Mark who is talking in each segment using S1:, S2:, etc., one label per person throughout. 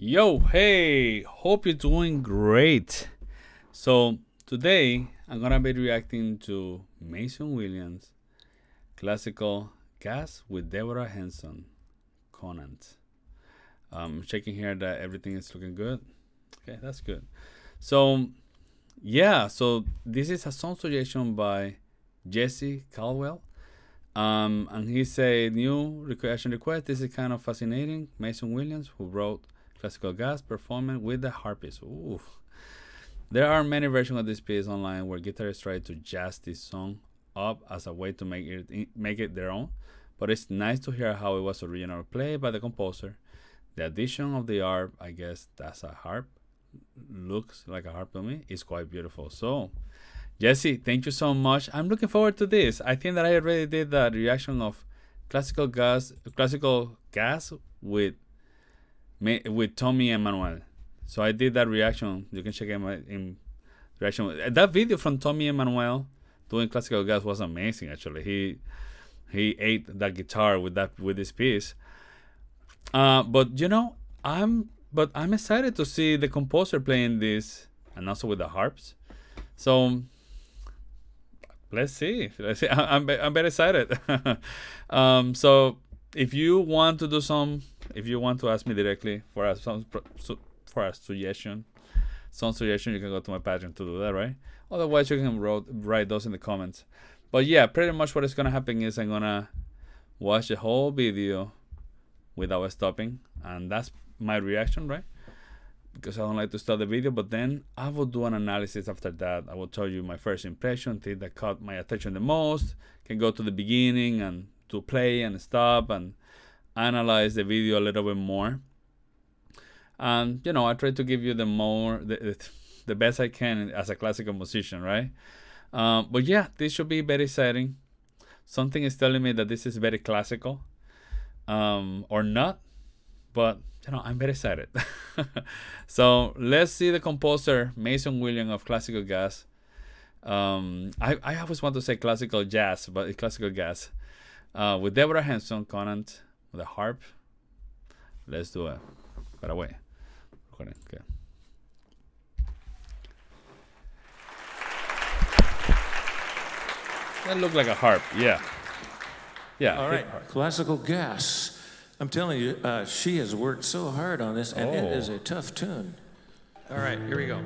S1: Yo, hey, hope you're doing great. So, today I'm gonna be reacting to Mason Williams' classical Gas with Deborah Henson Conant. Checking here that everything is looking good. Okay, that's good. So, so this is a song suggestion by Jesse Caldwell. And he said, new recreation request. This is kind of fascinating. Mason Williams, who wrote classical gas performance with the harpist. Ooh. There are many versions of this piece online where guitarists try to jazz this song up as a way to make it their own. But it's nice to hear how it was originally played by the composer. The addition of the harp, I guess that's a harp, looks like a harp to me, is quite beautiful. So, Jesse, thank you so much. I'm looking forward to this. I think that I already did the reaction of classical gas with Tommy and Manuel. So I did that reaction. You can check it in reaction. That video from Tommy and Manuel doing classical gas was amazing. Actually, he ate that guitar with this piece. But I'm excited to see the composer playing this and also with the harps. So let's see. I'm very excited. So if you want to ask me directly for a suggestion, you can go to my Patreon to do that, right? Otherwise, you can write those in the comments. But yeah, pretty much what is gonna happen is I'm gonna watch the whole video without stopping, and that's my reaction, right? Because I don't like to stop the video, but then I will do an analysis after that. I will tell you my first impression, things that caught my attention the most. Can go to the beginning and to play and stop and analyze the video a little bit more. And I try to give you the best I can as a classical musician, right? But yeah, this should be very exciting. Something is telling me that this is very classical, or not, but I'm very excited. So let's see the composer Mason Williams of classical gas. I always want to say classical jazz, but it's classical gas. With Deborah Henson Conant with a harp. Let's do it. By the way, recording. Okay. That looked like a harp. Yeah. Yeah.
S2: All right. Classical gas. I'm telling you, she has worked so hard on this, and it is a tough tune. All right, here we go.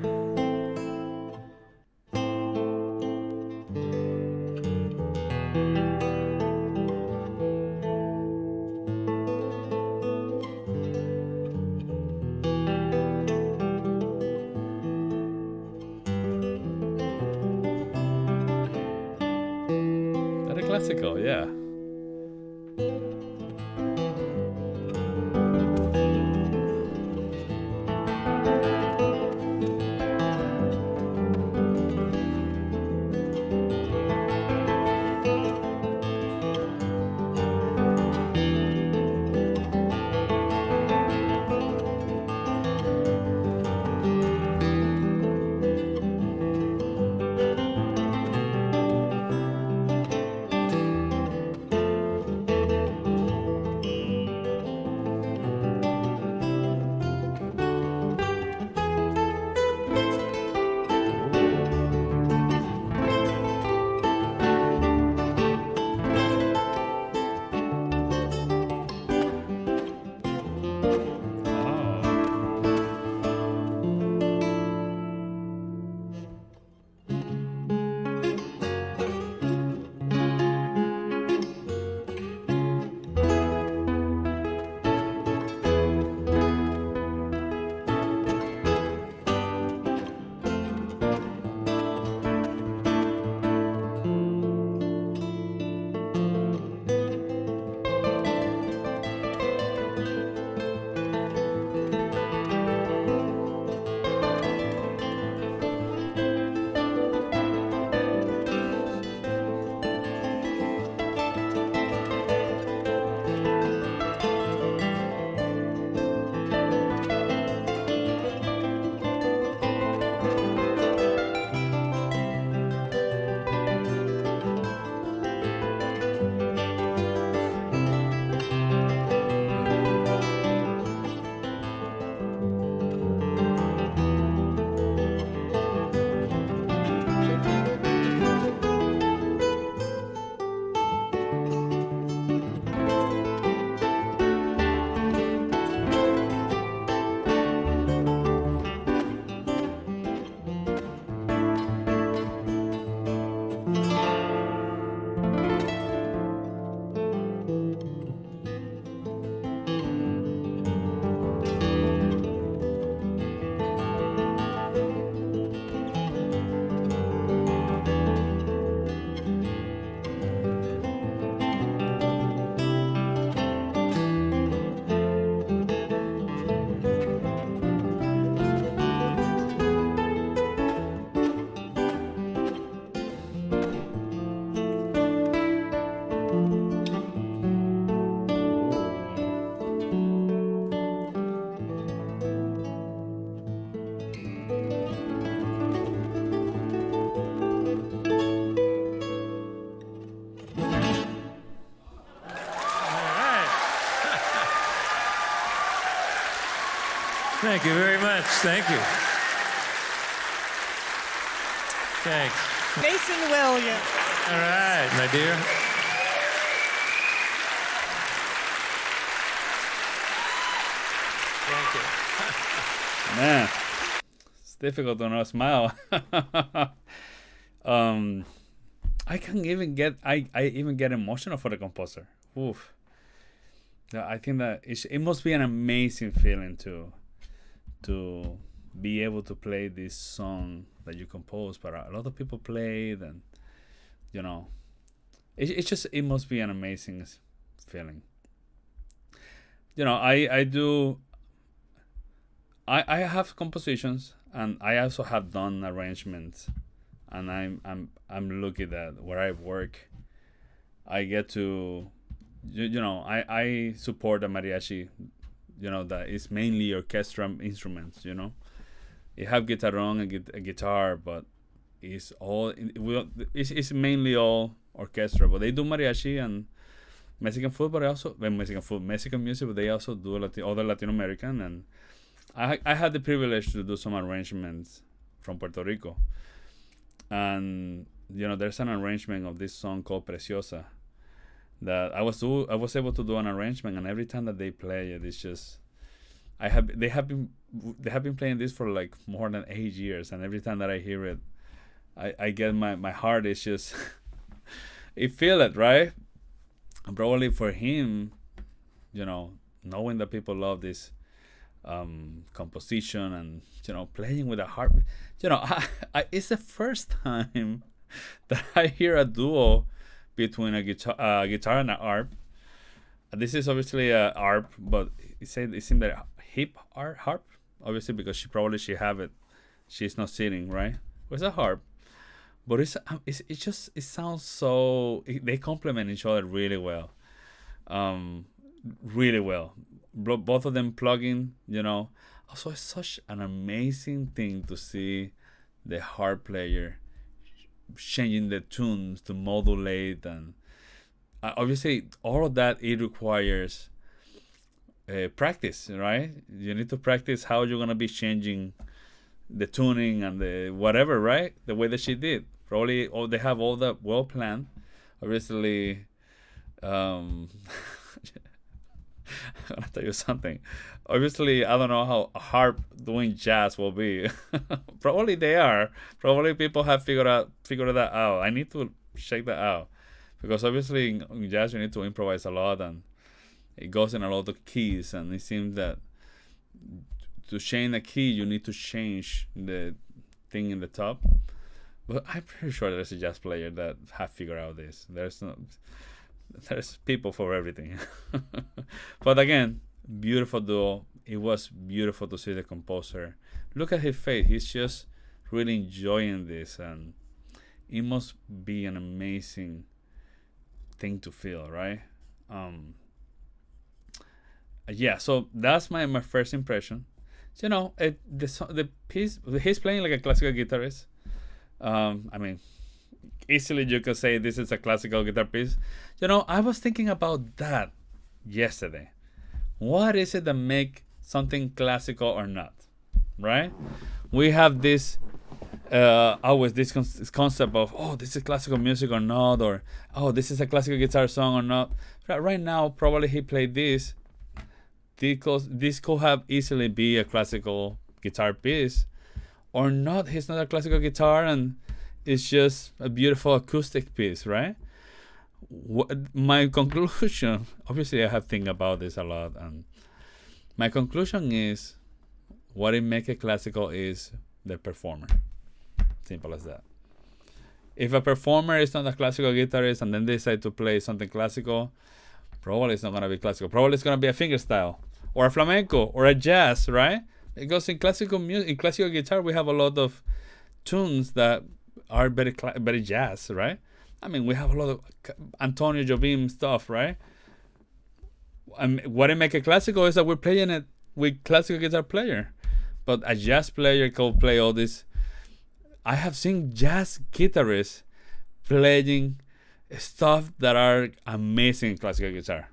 S1: Very classical, yeah.
S2: Thank you very much. Thank you. Thanks.
S3: Mason Williams.
S2: All right, my dear. Thank you.
S1: Man, it's difficult to not smile. I can even get I even get emotional for the composer. Oof. Yeah, I think that it must be an amazing feeling to be able to play this song that you composed, but a lot of people play it, and you know, it must be an amazing feeling. You know, I have compositions, and I also have done arrangements, and I'm lucky that where I work, I get to, you know, I support a mariachi, you know, that is mainly orchestra instruments. You know, you have guitarron and a guitar, but it's mainly all orchestra. But they do mariachi and Mexican food, but also Mexican music, but they also do other Latin American. And I had the privilege to do some arrangements from Puerto Rico, and you know, there's an arrangement of this song called Preciosa that I was able to do an arrangement, and every time that they play it, it's just they have been playing this for like more than 8 years, and every time that I hear it, I get my heart is just it feel it, right? And probably for him, you know, knowing that people love this composition and, you know, playing with a harp, you know, it's the first time that I hear a duo between a guitar and an harp. This is obviously a harp, but it seemed that hip harp, obviously, because she have it, she's not sitting, right? It's a harp, but it sounds so, they complement each other really well, really well. Both of them plugging, you know. Also, it's such an amazing thing to see the harp player changing the tunes to modulate, and obviously all of that, it requires practice, right? You need to practice how you're gonna be changing the tuning and the whatever, right? The way that she did. Probably they have all that well planned. Obviously, I'm gonna tell you something. Obviously, I don't know how a harp doing jazz will be. Probably they are. Probably people have figured that out. I need to check that out, because obviously in jazz you need to improvise a lot, and it goes in a lot of keys. And it seems that to change a key, you need to change the thing in the top. But I'm pretty sure there's a jazz player that have figured out this. There's people for everything. But again, beautiful duo. It was beautiful to see the composer. Look at his face. He's just really enjoying this, and it must be an amazing thing to feel, right? Yeah, so that's my first impression. You know, the piece, he's playing like a classical guitarist. I mean, easily you could say this is a classical guitar piece. You know, I was thinking about that yesterday. What is it that make something classical or not, right? We have this always this concept of, oh, this is classical music or not, or oh, this is a classical guitar song or not. Right now, probably he played this. This could have easily be a classical guitar piece, or not. He's not a classical guitar, and it's just a beautiful acoustic piece, right? My conclusion, obviously I have think about this a lot, and my conclusion is what it makes it classical is the performer. Simple as that. If a performer is not a classical guitarist and then they decide to play something classical, probably it's not going to be classical. Probably it's going to be a fingerstyle or a flamenco or a jazz, right? Because in classical music, in classical guitar, we have a lot of tunes that are very jazz, right? I mean, we have a lot of Antonio Jobim stuff, right? What it make it classical is that we're playing it with classical guitar player, but a jazz player can play all this. I have seen jazz guitarists playing stuff that are amazing in classical guitar.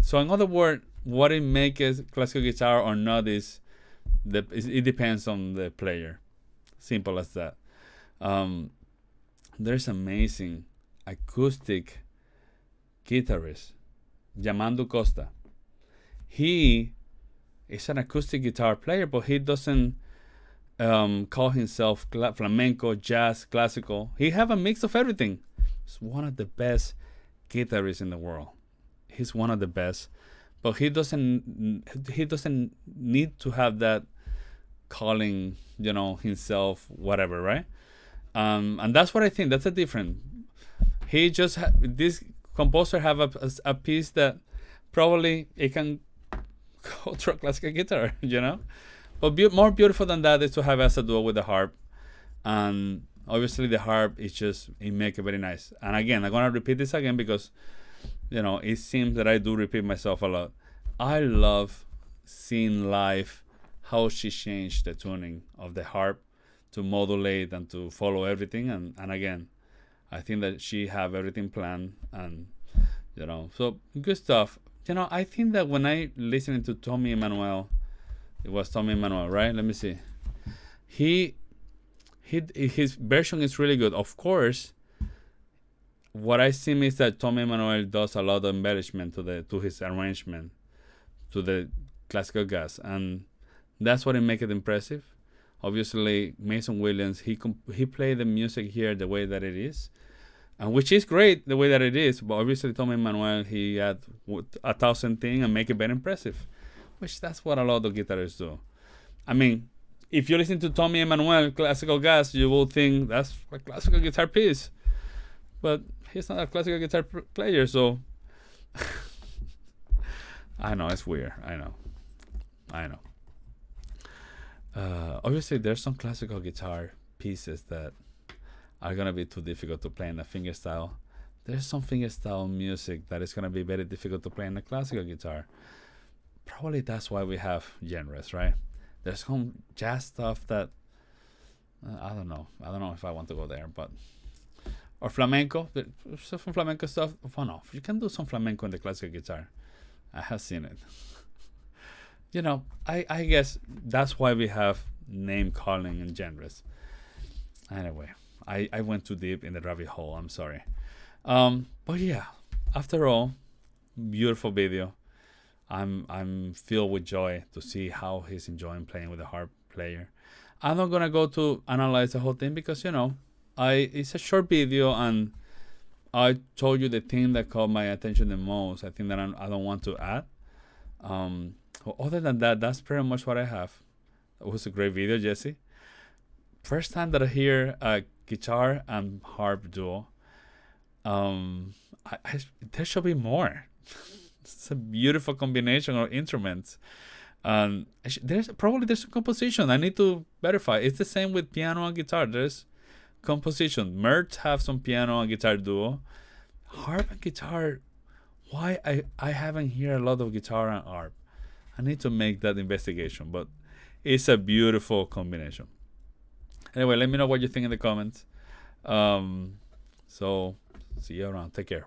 S1: So in other words, what it makes classical guitar or not is it depends on the player. Simple as that. There's amazing acoustic guitarist, Yamando Costa. He is an acoustic guitar player, but he doesn't call himself flamenco, jazz, classical. He have a mix of everything. He's one of the best guitarists in the world. He's one of the best, but he doesn't need to have that calling, himself, whatever, right? And that's what I think. That's a different. He just this composer have a piece that probably it can go to a classical guitar, But more beautiful than that is to have as a duo with the harp, and obviously the harp is it make it very nice. And again, I'm gonna repeat this again because it seems that I do repeat myself a lot. I love seeing live how she changed the tuning of the harp to modulate and to follow everything. And again, I think that she have everything planned, and so good stuff. I think that when I listening to Tommy Emmanuel, it was Tommy Emmanuel, right? Let me see. His version is really good. Of course, what I see is that Tommy Emmanuel does a lot of embellishment to his arrangement, to the classical gas, and that's what makes it impressive. Obviously, Mason Williams, he played the music here the way that it is, and which is great the way that it is. But obviously, Tommy Emmanuel, he had 1,000 things and make it very impressive, which that's what a lot of guitarists do. I mean, if you listen to Tommy Emmanuel classical gas, you will think that's a classical guitar piece, but he's not a classical guitar player, so I know it's weird. I know. Obviously, there's some classical guitar pieces that are gonna be too difficult to play in a fingerstyle. There's some fingerstyle music that is gonna be very difficult to play in a classical guitar. Probably that's why we have genres, right? There's some jazz stuff that I don't know. I don't know if I want to go there, but or flamenco. There's some flamenco stuff. Well, no, you can do some flamenco in the classical guitar. I have seen it. I guess that's why we have name calling and genres. Anyway, I went too deep in the rabbit hole. I'm sorry. But yeah, after all, beautiful video. I'm filled with joy to see how he's enjoying playing with the harp player. I'm not gonna go to analyze the whole thing because it's a short video and I told you the thing that caught my attention the most. I think that I don't want to add. Other than that, that's pretty much what I have. It was a great video, Jesse. First time that I hear a guitar and harp duo. There should be more. It's a beautiful combination of instruments. There's a composition. I need to verify. It's the same with piano and guitar. There's composition. Mert have some piano and guitar duo. Harp and guitar. Why I haven't heard a lot of guitar and harp. I need to make that investigation, but it's a beautiful combination. Anyway, let me know what you think in the comments. So see you around. Take care.